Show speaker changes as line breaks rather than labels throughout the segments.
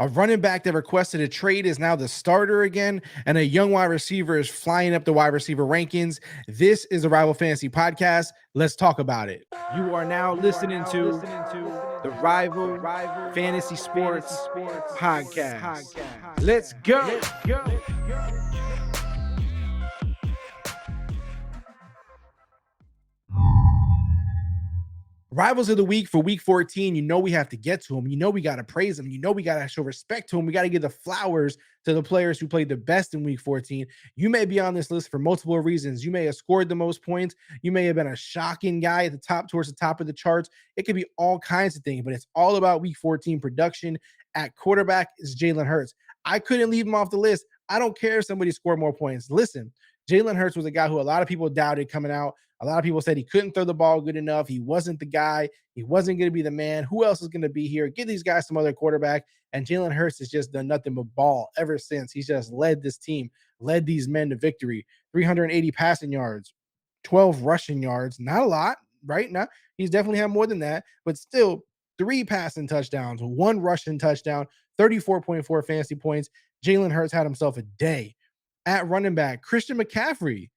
A running back that requested a trade is now the starter again, and a young wide receiver is flying up the wide receiver rankings. This is the Rival Fantasy Podcast. Let's talk about it. You are now listening to the Rival Fantasy Sports Podcast. Let's go. Rivals of the week for week 14. You know we have to get to them. You know we got to praise them. You know we got to show respect to them. We got to give the flowers to the players who played the best in week 14. You may be on this list for multiple reasons. You may have scored the most points. You may have been a shocking guy at the top, towards the top of the charts. It could be all kinds of things, but it's all about week 14 production. At quarterback is Jalen Hurts. I couldn't leave him off the list. I don't care if somebody scored more points. Listen, Jalen Hurts was a guy who a lot of people doubted coming out. A lot of people said he couldn't throw the ball good enough. He wasn't the guy. He wasn't going to be the man. Who else is going to be here? Give these guys some other quarterback. And Jalen Hurts has just done nothing but ball ever since. He's just led this team, led these men to victory. 380 passing yards, 12 rushing yards. Not a lot, right? Now he's definitely had more than that, but still 3 passing touchdowns, 1 rushing touchdown, 34.4 fantasy points. Jalen Hurts had himself a day. At running back, Christian McCaffrey,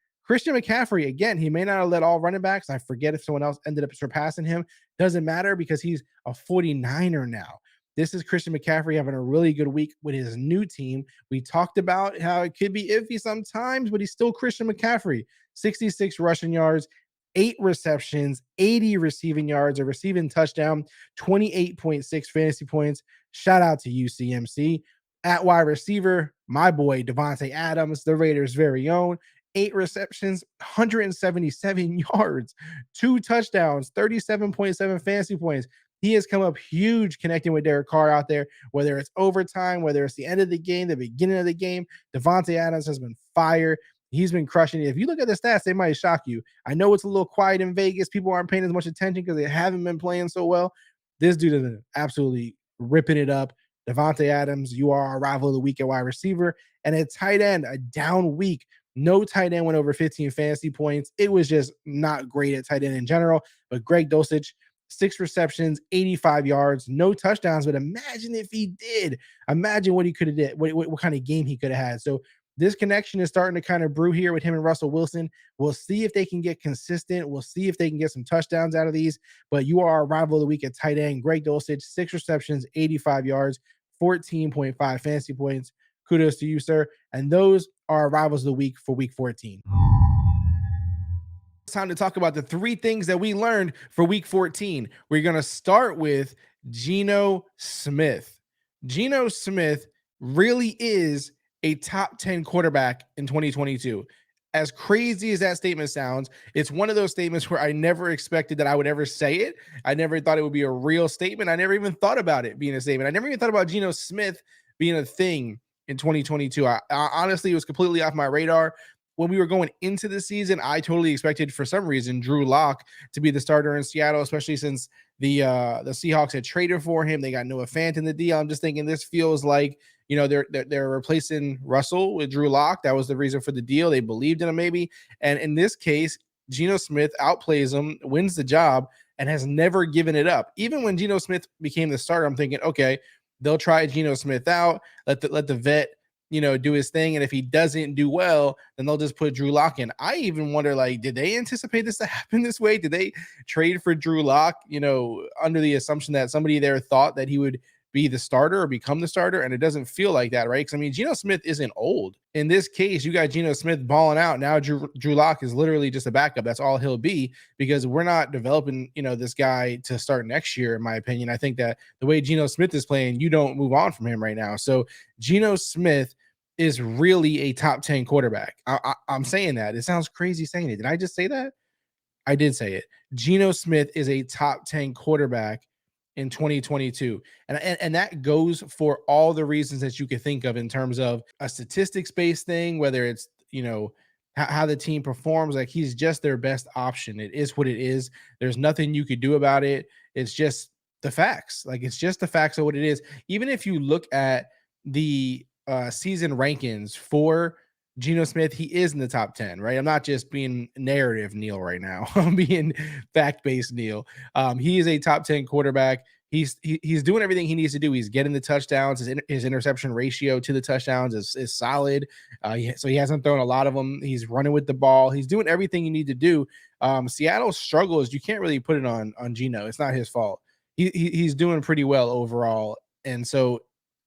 again, he may not have led all running backs. I forget if someone else ended up surpassing him. Doesn't matter because he's a 49er now. This is Christian McCaffrey having a really good week with his new team. We talked about how it could be iffy sometimes, but he's still Christian McCaffrey. 66 rushing yards, 8 receptions, 80 receiving yards, a receiving touchdown, 28.6 fantasy points. Shout out to UCMC. At wide receiver, my boy Davante Adams, the Raiders' very own. 8 receptions, 177 yards, 2 touchdowns, 37.7 fantasy points. He has come up huge connecting with Derek Carr out there, whether it's overtime, whether it's the end of the game, the beginning of the game. Davante Adams has been fire. He's been crushing it. If you look at the stats, they might shock you. I know it's a little quiet in Vegas. People aren't paying as much attention because they haven't been playing so well. This dude is absolutely ripping it up. Davante Adams, you are our rival of the week at wide receiver. And at tight end, a down week. No tight end went over 15 fantasy points. It was just not great at tight end in general. But Greg Dulcich, 6 receptions, 85 yards, no touchdowns. But imagine if he did. Imagine what he could have did, what kind of game he could have had. So this connection is starting to kind of brew here with him and Russell Wilson. We'll see if they can get consistent. We'll see if they can get some touchdowns out of these. But you are our rival of the week at tight end. Greg Dulcich, 6 receptions, 85 yards, 14.5 fantasy points. Kudos to you, sir. And those are our rivals of the week for week 14. It's time to talk about the 3 things that we learned for week 14. We're going to start with Geno Smith. Geno Smith really is a top 10 quarterback in 2022. As crazy as that statement sounds, it's one of those statements where I never expected that I would ever say it. I never thought it would be a real statement. I never even thought about it being a statement. I never even thought about Geno Smith being a thing in 2022. I honestly, it was completely off my radar. When we were going into the season, I totally expected, for some reason, Drew Lock to be the starter in Seattle, especially since the Seahawks had traded for him. They got Noah Fant in the deal. I'm just thinking this feels like, you know, they're replacing Russell with Drew Lock. That was the reason for the deal. They believed in him maybe. And in this case, Geno Smith outplays him, wins the job, and has never given it up. Even when Geno Smith became the starter, I'm thinking, okay, they'll try Geno Smith out, let the vet, you know, do his thing. And if he doesn't do well, then they'll just put Drew Lock in. I even wonder, like, did they anticipate this to happen this way? Did they trade for Drew Lock, you know, under the assumption that somebody there thought that he would be the starter or become the starter? And it doesn't feel like that, right? Because, I mean, Geno Smith isn't old. In this case, you got Geno Smith balling out. Now Drew Lock is literally just a backup. That's all he'll be, because we're not developing, you know, this guy to start next year, in my opinion. I think that the way Geno Smith is playing, you don't move on from him right now. So Geno Smith is really a top 10 quarterback. I'm saying that. It sounds crazy saying it. Did I just say that? I did say it. Geno Smith is a top 10 quarterback in 2022. And that goes for all the reasons that you could think of in terms of a statistics-based thing, whether it's, you know, how the team performs. Like, he's just their best option. It is what it is. There's nothing you could do about it. It's just the facts. Like, it's just the facts of what it is. Even if you look at the season rankings for Geno Smith, he is in the top 10, right? I'm not just being narrative Neil right now. I'm being fact-based Neil. He is a top 10 quarterback. he's doing everything he needs to do. He's getting the touchdowns. His interception ratio to the touchdowns is solid. So he hasn't thrown a lot of them. He's running with the ball. He's doing everything you need to do. Seattle's struggle is you can't really put it on Geno. It's not his fault. He's doing pretty well overall. And so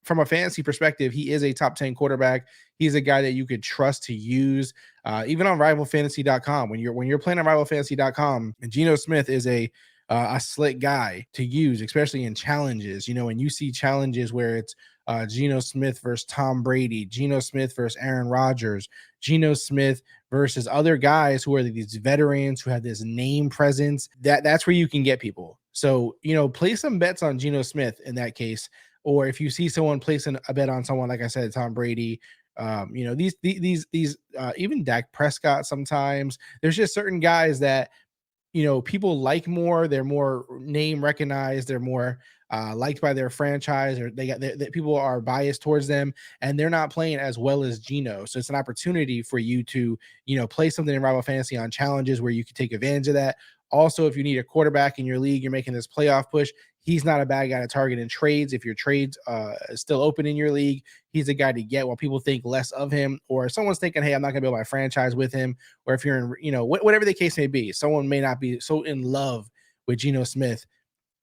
from a fantasy perspective, he is a top 10 quarterback. He's a guy that you could trust to use, even on rivalfantasy.com. When you're playing on rivalfantasy.com, and Geno Smith is a slick guy to use, especially in challenges. And you see challenges where it's Geno Smith versus Tom Brady, Geno Smith versus Aaron Rodgers, Geno Smith versus other guys who are these veterans who have this name presence. That's where you can get people. So, play some bets on Geno Smith in that case. Or if you see someone placing a bet on someone, like I said, Tom Brady, these even Dak Prescott sometimes. There's just certain guys that people like more. They're more name recognized. They're more liked by their franchise, or that people are biased towards them, and they're not playing as well as Geno. So it's an opportunity for you to, play something in Rival Fantasy on challenges where you can take advantage of that. Also, if you need a quarterback in your league, you're making this playoff push, he's not a bad guy to target in trades. If your trades is still open in your league, he's a guy to get while people think less of him, or someone's thinking, hey, I'm not going to build my franchise with him. Or if you're in, whatever the case may be, someone may not be so in love with Geno Smith.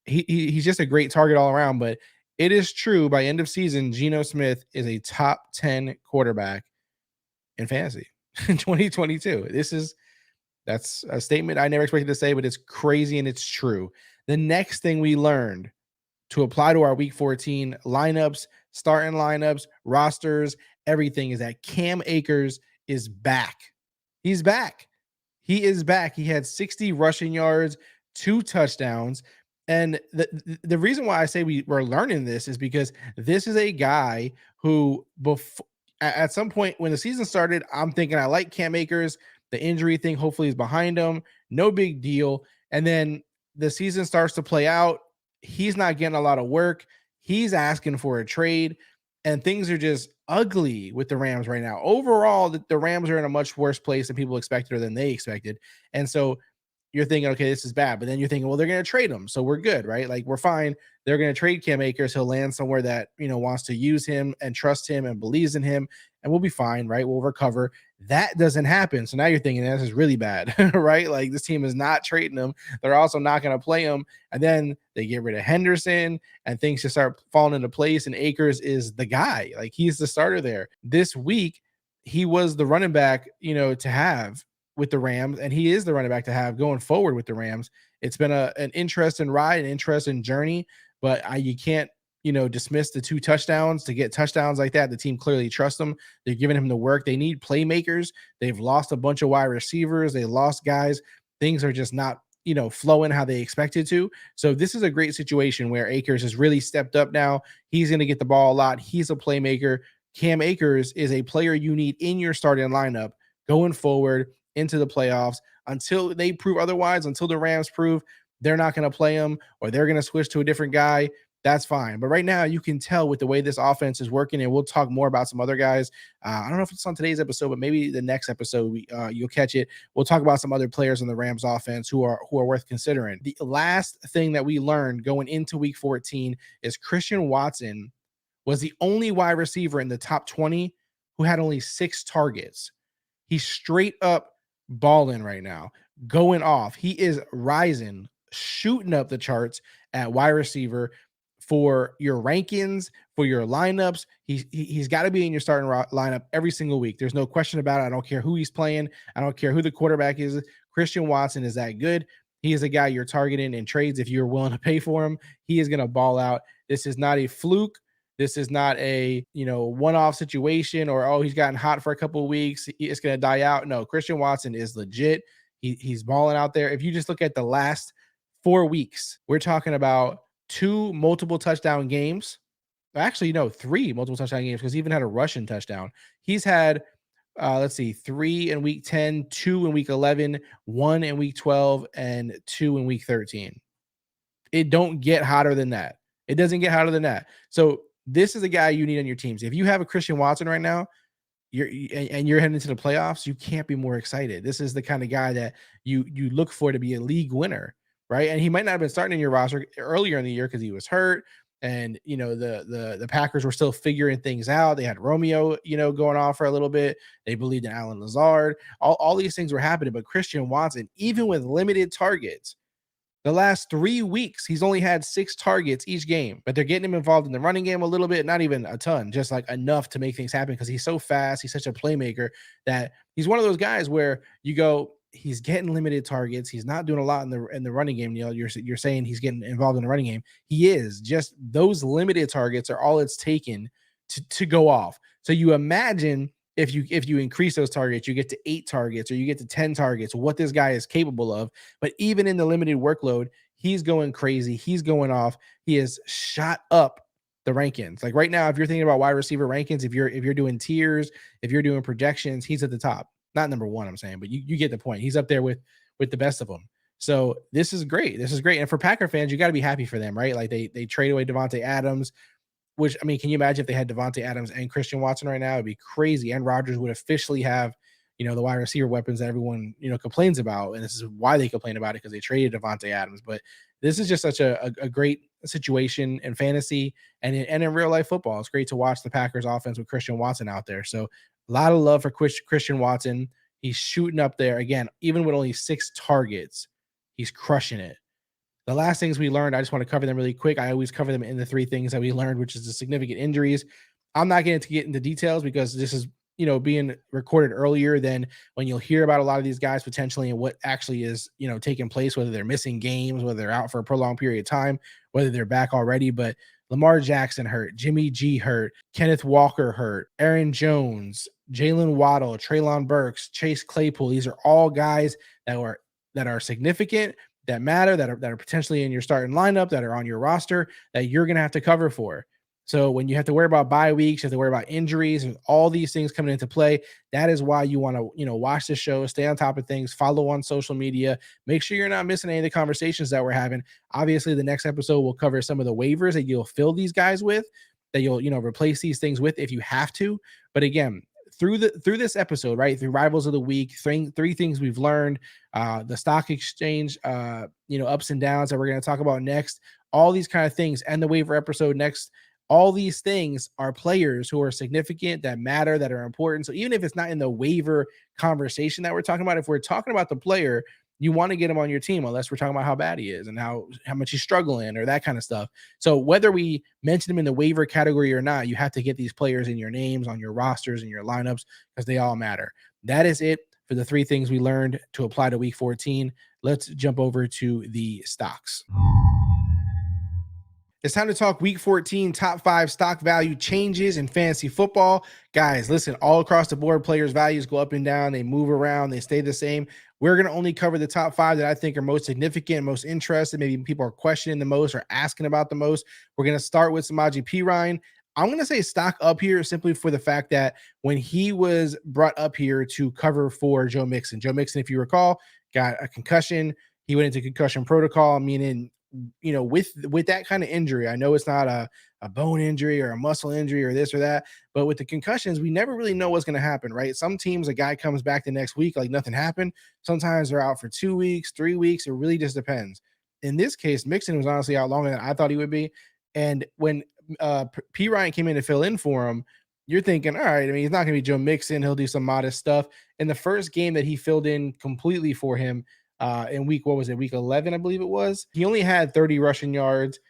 He's just a great target all around. But it is true, by end of season, Geno Smith is a top 10 quarterback in fantasy in 2022. That's a statement I never expected to say, but it's crazy and it's true. The next thing we learned to apply to our week 14 lineups, starting lineups, rosters, everything is that Cam Akers is back. He's back. He is back. He had 60 rushing yards, 2 touchdowns. And the reason why I say we're learning this is because this is a guy who at some point when the season started, I'm thinking I like Cam Akers. The injury thing hopefully is behind him. No big deal. And then the season starts to play out. He's not getting a lot of work. He's asking for a trade, and things are just ugly with the Rams right now. Overall, the Rams are in a much worse place than people expected or than they expected. And so you're thinking, okay, this is bad. But then you're thinking, well, they're going to trade him, so we're good, right? Like, we're fine. They're going to trade Cam Akers. He'll land somewhere that, wants to use him and trust him and believes in him, and we'll be fine, right? We'll recover. That doesn't happen. So now you're thinking, this is really bad, right? Like, this team is not trading him. They're also not going to play him. And then they get rid of Henderson and things just start falling into place. And Akers is the guy. Like, he's the starter there. This week, he was the running back, to have with the Rams, and he is the running back to have going forward with the Rams. It's been an interesting ride, an interesting journey, but you can't, dismiss the 2 touchdowns. To get touchdowns like that, the team clearly trusts him. They're giving him the work. They need playmakers. They've lost a bunch of wide receivers. They lost guys. Things are just not, flowing how they expected to. So this is a great situation where Akers has really stepped up now. He's going to get the ball a lot. He's a playmaker. Cam Akers is a player you need in your starting lineup going forward into the playoffs until they prove otherwise, until the Rams prove they're not going to play him or they're going to switch to a different guy. That's fine. But right now, you can tell with the way this offense is working, and we'll talk more about some other guys. I don't know if it's on today's episode, but maybe the next episode you'll catch it. We'll talk about some other players in the Rams offense who are worth considering. The last thing that we learned going into week 14 is Christian Watson was the only wide receiver in the top 20 who had only 6 targets. He's straight up balling right now, going off. He is rising, shooting up the charts at wide receiver. For your rankings, for your lineups, he's got to be in your starting lineup every single week. There's no question about it. I don't care who he's playing. I don't care who the quarterback is. Christian Watson is that good. He is a guy you're targeting in trades if you're willing to pay for him. He is going to ball out. This is not a fluke. This is not a one-off situation or, oh, he's gotten hot for a couple of weeks, it's going to die out. No, Christian Watson is legit. He's balling out there. If you just look at the last 4 weeks, we're talking about 2 multiple touchdown games. Actually, no, 3 multiple touchdown games because he even had a rushing touchdown. He's had, 3 in week 10, 2 in week 11, 1 in week 12, and 2 in week 13. It don't get hotter than that. It doesn't get hotter than that. So this is a guy you need on your teams. If you have a Christian Watson right now, you're heading into the playoffs, you can't be more excited. This is the kind of guy that you look for to be a league winner, right? And he might not have been starting in your roster earlier in the year because he was hurt. And the Packers were still figuring things out. They had Romeo, going off for a little bit. They believed in Alan Lazard. All these things were happening, but Christian Watson, even with limited targets, the last 3 weeks, he's only had 6 targets each game, but they're getting him involved in the running game a little bit, not even a ton, just like enough to make things happen because he's so fast. He's such a playmaker that he's one of those guys where you go, he's getting limited targets. He's not doing a lot in the running game. You're saying he's getting involved in the running game. He is. Just those limited targets are all it's taken to go off. So you imagine if you increase those targets, you get to 8 targets or you get to 10 targets, what this guy is capable of. But even in the limited workload, he's going crazy. He's going off. He has shot up the rankings. Like right now, if you're thinking about wide receiver rankings, if you're doing tiers, if you're doing projections, he's at the top. Not number one, I'm saying, but you get the point. He's up there with the best of them. So this is great. This is great. And for Packer fans, you got to be happy for them, right? Like they trade away Devontae Adams. Which, I mean, can you imagine if they had Devontae Adams and Christian Watson right now? It'd be crazy. And Rodgers would officially have, the wide receiver weapons that everyone, complains about. And this is why they complain about it, because they traded Devontae Adams. But this is just such a great situation in fantasy and in real life football. It's great to watch the Packers offense with Christian Watson out there. So a lot of love for Christian Watson. He's shooting up there again, even with only 6 targets. He's crushing it. The last things we learned, I just want to cover them really quick. I always cover them in the 3 things that we learned, which is the significant injuries. I'm not going to get into details because this is, being recorded earlier than when you'll hear about a lot of these guys potentially and what actually is, taking place, whether they're missing games, whether they're out for a prolonged period of time, whether they're back already. But Lamar Jackson hurt, Jimmy G hurt, Kenneth Walker hurt, Aaron Jones, Jalen Waddle, Treylon Burks, Chase Claypool. These are all guys that are significant, that matter, that are potentially in your starting lineup, that are on your roster, that you're going to have to cover for. So when you have to worry about bye weeks, you have to worry about injuries and all these things coming into play, that is why you want to, watch the show, stay on top of things, follow on social media, make sure you're not missing any of the conversations that we're having. Obviously, the next episode will cover some of the waivers that you'll fill these guys with, that you'll, replace these things with if you have to. But again, through this episode, right, through Rivals of the Week, three things we've learned, the stock exchange, ups and downs that we're going to talk about next, all these kind of things, and the waiver episode next. All these things are players who are significant, that matter, that are important. So even if it's not in the waiver conversation that we're talking about, if we're talking about the player, you want to get him on your team, unless we're talking about how bad he is and how much he's struggling or that kind of stuff. So whether we mention him in the waiver category or not, you have to get these players in your names, on your rosters, and your lineups, because they all matter. That is it for the 3 things we learned to apply to week 14. Let's jump over to the stocks. It's time to talk week 14 top 5 stock value changes in fantasy football. Guys, listen, all across the board, players' values go up and down. They move around. They stay the same. We're going to only cover the top 5 that I think are most significant, most interested. Maybe people are questioning the most or asking about the most. We're going to start with Samaje Perine. I'm going to say stock up here simply for the fact that when he was brought up here to cover for Joe Mixon, if you recall, got a concussion. He went into concussion protocol, meaning, with that kind of injury, I know it's not a bone injury or a muscle injury or this or that, but with the concussions, we never really know what's going to happen, right? Some teams, a guy comes back the next week like nothing happened. Sometimes they're out for 2 weeks, 3 weeks. It really just depends. In this case, Mixon was honestly out longer than I thought he would be. And when Perine came in to fill in for him, you're thinking, all right, I mean, he's not going to be Joe Mixon. He'll do some modest stuff. In the first game that he filled in completely for him, in week 11, I believe it was. He only had 30 rushing yards,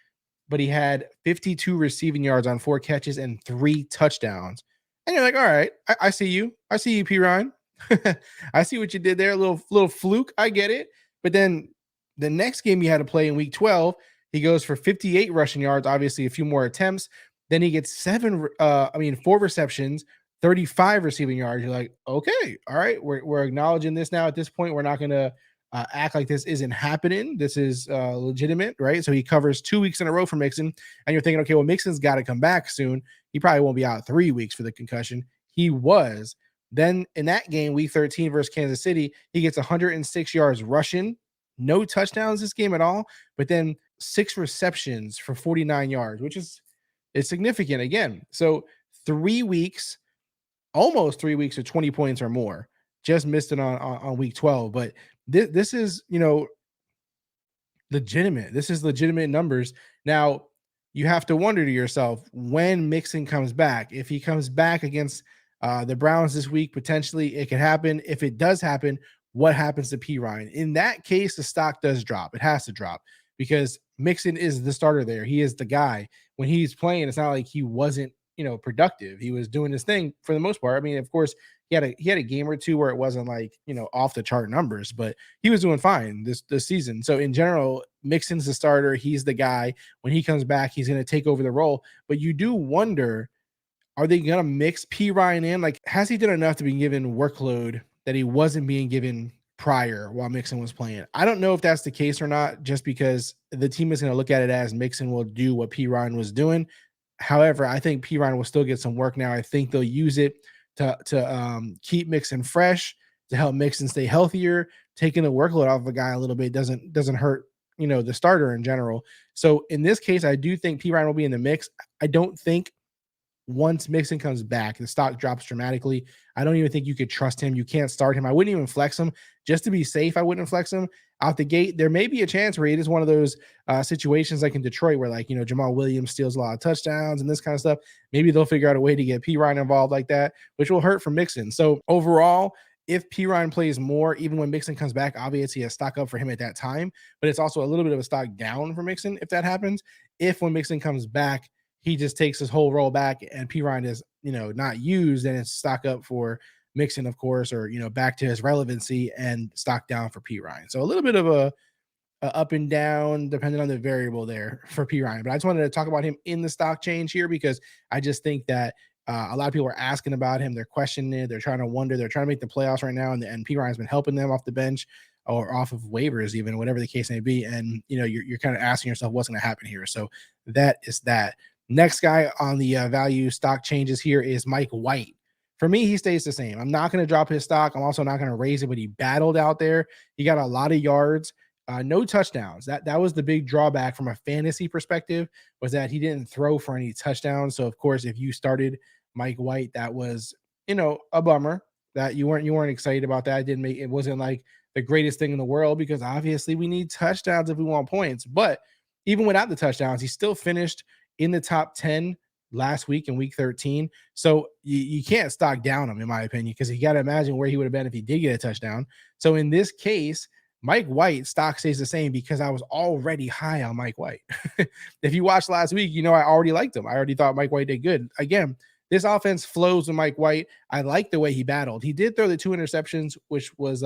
but he had 52 receiving yards on 4 catches and 3 touchdowns. And you're like, all right, I see you. I see you, Perine. I see what you did there. A little fluke. I get it. But then the next game he had to play in week 12, he goes for 58 rushing yards, obviously a few more attempts. Then he gets 4 receptions, 35 receiving yards. You're like, okay, all right, we're acknowledging this now. At this point, we're not going to act like this isn't happening. This is legitimate, right? So he covers 2 weeks in a row for Mixon, and you're thinking, okay, well, Mixon's got to come back soon. He probably won't be out 3 weeks for the concussion. He was. Then in that game, week 13 versus Kansas City, he gets 106 yards rushing, no touchdowns this game at all, but then 6 receptions for 49 yards, which is significant again. So 3 weeks, almost 3 weeks of 20 points or more. Just missed it on week 12, but this is, legitimate. This is legitimate numbers. Now, you have to wonder to yourself when Mixon comes back. If he comes back against the Browns this week, potentially it could happen. If it does happen, what happens to P. Ryan? In that case, the stock does drop. It has to drop because Mixon is the starter there. He is the guy. When he's playing, it's not like he wasn't, productive. He was doing his thing for the most part. I mean, of course, he had a game or two where it wasn't like, off the chart numbers, but he was doing fine this season. So in general, Mixon's the starter. He's the guy. When he comes back, he's going to take over the role. But you do wonder, are they going to mix P. Ryan in? Like, has he done enough to be given workload that he wasn't being given prior while Mixon was playing? I don't know if that's the case or not, just because the team is going to look at it as Mixon will do what P. Ryan was doing. However, I think P. Ryan will still get some work now. I think they'll use it to keep Mixon fresh, to help Mixon stay healthier. Taking the workload off of a guy a little bit doesn't hurt, the starter in general. So in this case, I do think P. Ryan will be in the mix. I don't think once Mixon comes back, the stock drops dramatically. I don't even think you could trust him. You can't start him. I wouldn't even flex him. Just to be safe, I wouldn't flex him out the gate. There may be a chance where it is one of those situations like in Detroit where, like, Jamal Williams steals a lot of touchdowns and this kind of stuff. Maybe they'll figure out a way to get P. Ryan involved like that, which will hurt for Mixon. So overall, if P. Ryan plays more, even when Mixon comes back, obviously a stock up for him at that time, but it's also a little bit of a stock down for Mixon if that happens. If when Mixon comes back, he just takes his whole role back and P. Ryan is, not used, and it's stock up for Mixon, of course, or, back to his relevancy, and stock down for P. Ryan. So a little bit of a up and down depending on the variable there for P. Ryan. But I just wanted to talk about him in the stock change here because I just think that a lot of people are asking about him. They're questioning it. They're trying to wonder. They're trying to make the playoffs right now, and P. Ryan's been helping them off the bench or off of waivers, even whatever the case may be. And you're kind of asking yourself what's going to happen here. So that is that. Next guy on the value stock changes here is Mike White. For me, he stays the same. I'm not going to drop his stock. I'm also not going to raise it, but he battled out there. He got a lot of yards, no touchdowns. That was the big drawback from a fantasy perspective, was that he didn't throw for any touchdowns. So of course, if you started Mike White, that was, a bummer that you weren't excited about that. It wasn't like the greatest thing in the world, because obviously we need touchdowns if we want points. But even without the touchdowns, he still finished in the top 10 last week in week 13. So you can't stock down him, in my opinion, because you got to imagine where he would have been if he did get a touchdown. So in this case, Mike White stock stays the same because I was already high on Mike White. If you watched last week, I already liked him. I already thought Mike White did good. Again, this offense flows with Mike White. I like the way he battled. He did throw the 2 interceptions, which was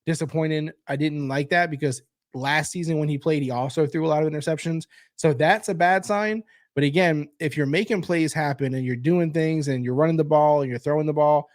disappointing. I didn't like that because last season when he played, he also threw a lot of interceptions. So that's a bad sign. But again, if you're making plays happen and you're doing things and you're running the ball and you're throwing the ball,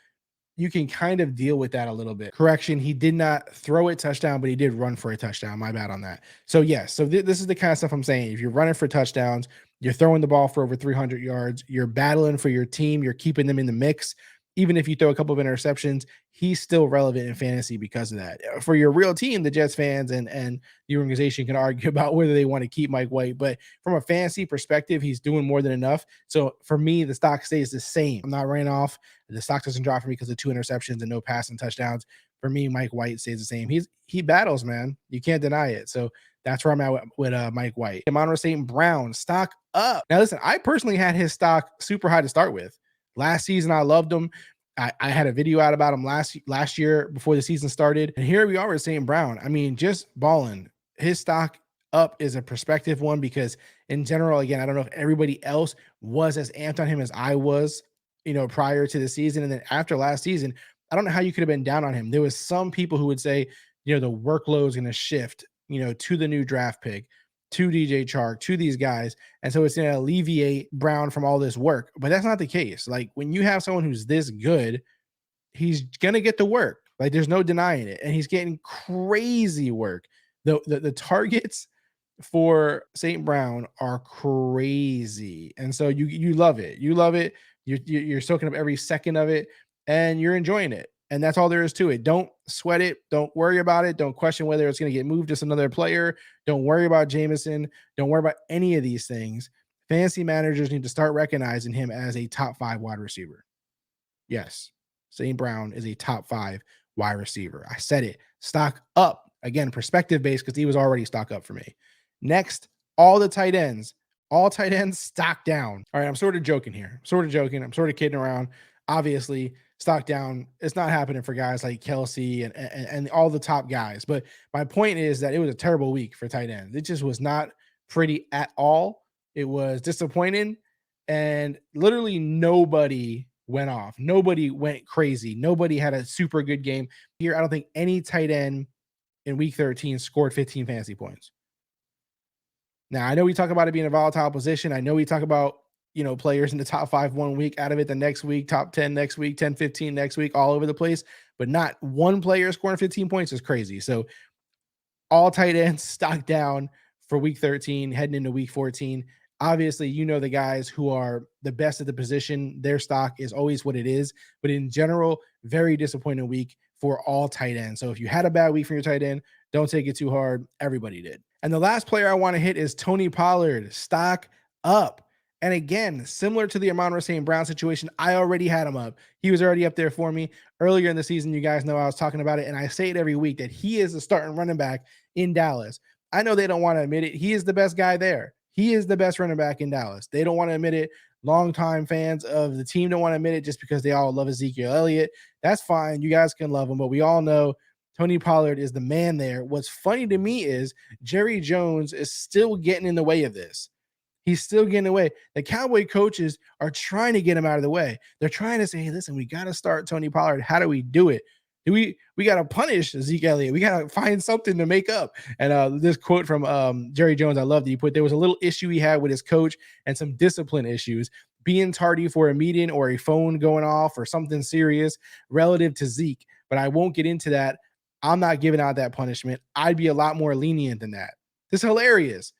you can kind of deal with that a little bit. Correction, he did not throw a touchdown, but he did run for a touchdown. My bad on that. So yes, this is the kind of stuff I'm saying. If you're running for touchdowns, you're throwing the ball for over 300 yards, you're battling for your team, you're keeping them in the mix. Even if you throw a couple of interceptions, he's still relevant in fantasy because of that. For your real team, the Jets fans and the organization can argue about whether they want to keep Mike White. But from a fantasy perspective, he's doing more than enough. So for me, the stock stays the same. I'm not running off. The stock doesn't drop for me because of 2 interceptions and no passing touchdowns. For me, Mike White stays the same. He battles, man. You can't deny it. So that's where I'm at with Mike White. Amon-Ra St. Brown, stock up. Now, listen, I personally had his stock super high to start with. Last season, I loved him. I had a video out about him last year before the season started. And here we are with St. Brown. I mean, just balling. His stock up is a perspective one because in general, again, I don't know if everybody else was as amped on him as I was, prior to the season. And then after last season, I don't know how you could have been down on him. There was some people who would say, the workload is going to shift, to the new draft pick, to DJ Chark, to these guys. And so it's going to alleviate Brown from all this work. But that's not the case. Like, when you have someone who's this good, he's going to get the work. Like, there's no denying it. And he's getting crazy work. The targets for St. Brown are crazy. And so you love it. You love it. You're soaking up every second of it and you're enjoying it. And that's all there is to it. Don't sweat it. Don't worry about it. Don't question whether it's going to get moved to another player. Don't worry about Jameson. Don't worry about any of these things. Fantasy managers need to start recognizing him as a top 5 wide receiver. Yes, St. Brown is a top 5 wide receiver. I said it. Stock up. Again, perspective based because he was already stock up for me. Next, all tight ends stock down. All right, I'm sort of joking here. I'm sort of kidding around. Obviously, stock down. It's not happening for guys like Kelsey and all the top guys. But my point is that it was a terrible week for tight ends. It just was not pretty at all. It was disappointing, and literally nobody went off. Nobody went crazy. Nobody had a super good game here. I don't think any tight end in week 13 scored 15 fantasy points. Now, I know we talk about it being a volatile position. I know we talk about, players in the top 5 1 week, out of it the next week, top 10 next week, 10, 15 next week, all over the place. But not one player scoring 15 points is crazy. So all tight ends stock down for week 13, heading into week 14. Obviously, the guys who are the best at the position, their stock is always what it is. But in general, very disappointing week for all tight ends. So if you had a bad week from your tight end, don't take it too hard. Everybody did. And the last player I want to hit is Tony Pollard. Stock up. And again, similar to the Amon-Ra St. Brown situation, I already had him up. He was already up there for me. Earlier in the season, you guys know I was talking about it, and I say it every week that he is the starting running back in Dallas. I know they don't want to admit it. He is the best guy there. He is the best running back in Dallas. They don't want to admit it. Longtime fans of the team don't want to admit it just because they all love Ezekiel Elliott. That's fine. You guys can love him, but we all know Tony Pollard is the man there. What's funny to me is Jerry Jones is still getting in the way of this. He's still getting away. The Cowboy coaches are trying to get him out of the way. They're trying to say, hey, listen, we got to start Tony Pollard. How do we do it? We got to punish Zeke Elliott. We got to find something to make up. And this quote from Jerry Jones, I love that he put, there was a little issue he had with his coach and some discipline issues, being tardy for a meeting or a phone going off or something serious relative to Zeke. But I won't get into that. I'm not giving out that punishment. I'd be a lot more lenient than that. This is hilarious.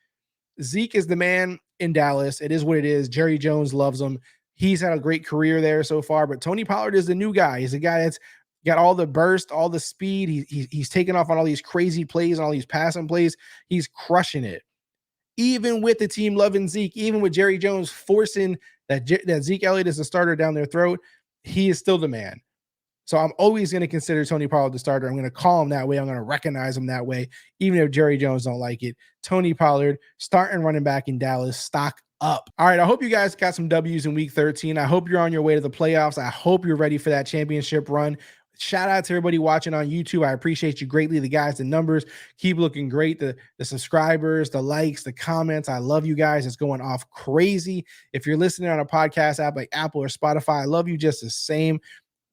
Zeke is the man in Dallas. It is what it is. Jerry Jones loves him. He's had a great career there so far, but Tony Pollard is the new guy. He's a guy that's got all the burst, all the speed. He's taking off on all these crazy plays and all these passing plays. He's crushing it. Even with the team loving Zeke, even with Jerry Jones forcing that Zeke Elliott is the starter down their throat, he is still the man. So I'm always going to consider Tony Pollard the starter. I'm going to call him that way. I'm going to recognize him that way, even if Jerry Jones don't like it. Tony Pollard, starting running back in Dallas, stock up. All right, I hope you guys got some W's in week 13. I hope you're on your way to the playoffs. I hope you're ready for that championship run. Shout out to everybody watching on YouTube. I appreciate you greatly. The guys, the numbers keep looking great. The subscribers, the likes, the comments. I love you guys. It's going off crazy. If you're listening on a podcast app like Apple or Spotify, I love you just the same.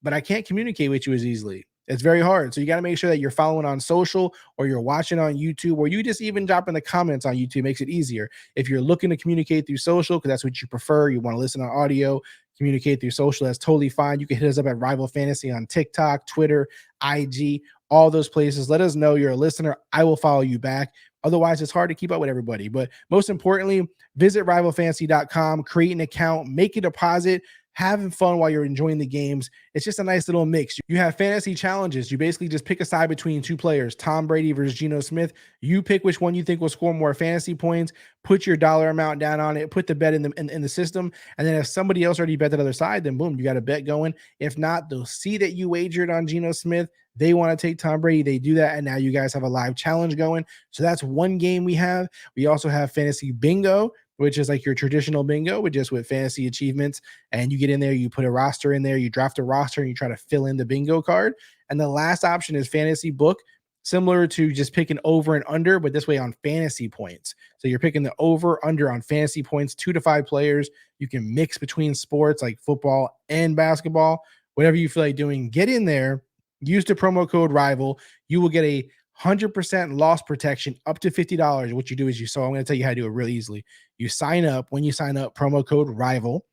But I can't communicate with you as easily. It's very hard. So you got to make sure that you're following on social or you're watching on YouTube or you just even drop in the comments on YouTube. It makes it easier. If you're looking to communicate through social, because that's what you prefer, you want to listen on audio, communicate through social, that's totally fine. You can hit us up at Rival Fantasy on TikTok, Twitter, IG, all those places. Let us know you're a listener. I will follow you back. Otherwise, it's hard to keep up with everybody. But most importantly, visit rivalfantasy.com, create an account, make a deposit, having fun while you're enjoying the games. It's just a nice little mix. You have fantasy challenges. You basically just pick a side between two players, Tom Brady versus Geno Smith. You pick which one you think will score more fantasy points, put your dollar amount down on it, put the bet in the system. And then if somebody else already bet that other side, then boom, you got a bet going. If not, they'll see that you wagered on Geno Smith. They want to take Tom Brady. They do that. And now you guys have a live challenge going. So that's one game we have. We also have fantasy bingo, which is like your traditional bingo with fantasy achievements. And you get in there, you put a roster in there, you draft a roster and you try to fill in the bingo card. And the last option is fantasy book, similar to just picking over and under, but this way on fantasy points. So you're picking the over under on fantasy points, 2 to 5 players. You can mix between sports like football and basketball, whatever you feel like doing. Get in there, use the promo code RIVAL. You will get a 100% loss protection up to $50. What you do is I'm going to tell you how to do it really easily. You sign up. When you sign up, promo code RIVAL,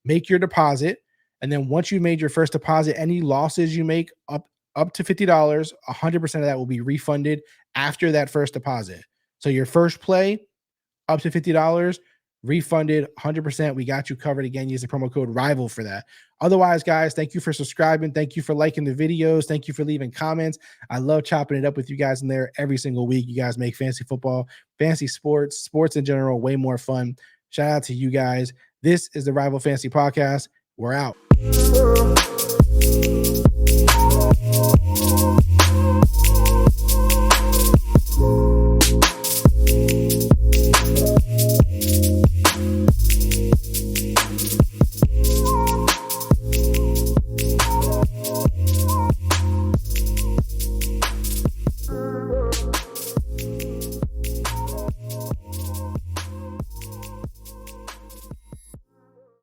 make your deposit. And then once you made your first deposit, any losses you make up to $50, 100% of that will be refunded after that first deposit. So your first play up to $50, refunded 100%. We got you covered. Again, use the promo code RIVAL for that. Otherwise, guys, thank you for subscribing. Thank you for liking the videos. Thank you for leaving comments. I love chopping it up with you guys in there every single week. You guys make fantasy football, fantasy sports in general, way more fun. Shout out to you guys. This is the Rival Fantasy Podcast. We're out.